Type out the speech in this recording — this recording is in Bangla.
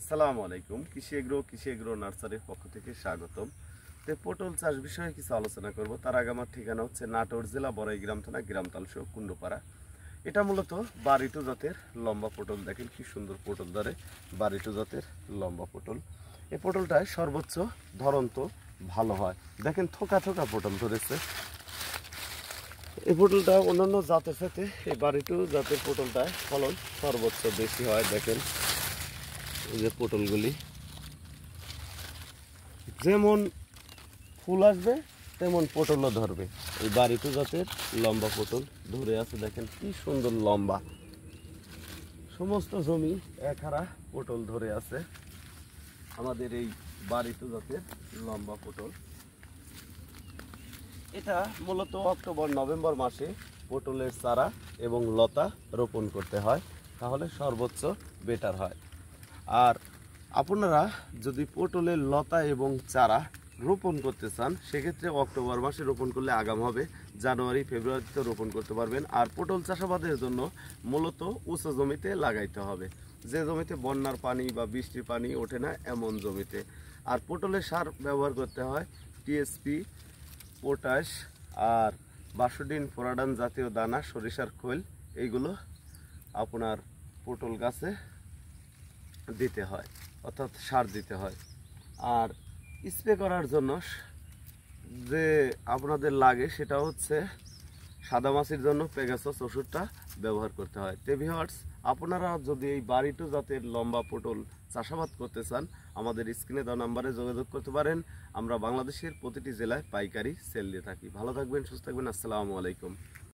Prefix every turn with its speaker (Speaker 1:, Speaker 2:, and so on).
Speaker 1: আসসালামু আলাইকুম। কৃষি এগ্রো নার্সারির পক্ষ থেকে স্বাগতম। পটল চাষ বিষয়ে কিছু আলোচনা করব। তার আগে আমার ঠিকানা হচ্ছে নাটোর জেলা বড়াইগ্রাম থানা গ্রামতালসহ কুন্ডুপাড়া। এটা মূলত বারিটু জাতের লম্বা পটল। দেখেন কি সুন্দর পটল ধরে, বারিটু জাতের লম্বা পটল। এই পটলটায় সর্বোচ্চ ধরন তো ভালো হয়। দেখেন থোকা থোকা পটল ধরেছে। এই পটলটা অন্যান্য জাতের সাথে এই বারিটু জাতের পটলটায় ফলন সর্বোচ্চ বেশি হয়। দেখেন এই যে পটলগুলি যেমন ফুল আসবে তেমন পটলও ধরবে। এই বারিটু জাতের লম্বা পটল ধরে আছে। দেখেন কি সুন্দর লম্বা, সমস্ত জমি একহারা পটল ধরে আছে আমাদের এই বারিটু জাতের লম্বা পটল। এটা মূলত অক্টোবর নভেম্বর মাসে পটলের চারা এবং লতা রোপণ করতে হয়, তাহলে সর্বোচ্চ বেটার হয়। আর আপনারা যদি পটলের লতা এবং চারা রোপণ করতে চান সেক্ষেত্রে অক্টোবর মাসে রোপণ করলে আগাম হবে, জানুয়ারি ফেব্রুয়ারিতে রোপণ করতে পারবেন। আর পটল চাষাবাদের জন্য মূলত উঁচু জমিতে লাগাইতে হবে, যে জমিতে বন্যার পানি বা বৃষ্টির পানি ওঠে না এমন জমিতে। আর পটলের সার ব্যবহার করতে হয় টিএসপি, পটাশ আর বাসুডিন, ফোরাডান জাতীয় দানা, সরিষার খোল, এইগুলো আপনার পটল গাছে দিতে হয়, অর্থাৎ সার দিতে হয়। আর স্প্রে করার জন্য যে আপনাদের লাগে সেটা হচ্ছে সাদামাছির জন্য পেগাসাস ওষুধটা ব্যবহার করতে হয়। ভিউয়ার্স, আপনারা যদি এই বারিটু জাতের লম্বা পটল চাষাবাদ করতে চান আমাদের স্ক্রিনে দেওয়া নাম্বারে যোগাযোগ করতে পারেন। আমরা বাংলাদেশের প্রতিটি জেলায় পাইকারি সেল দিয়ে থাকি। ভালো থাকবেন, সুস্থ থাকবেন। আসসালামু আলাইকুম।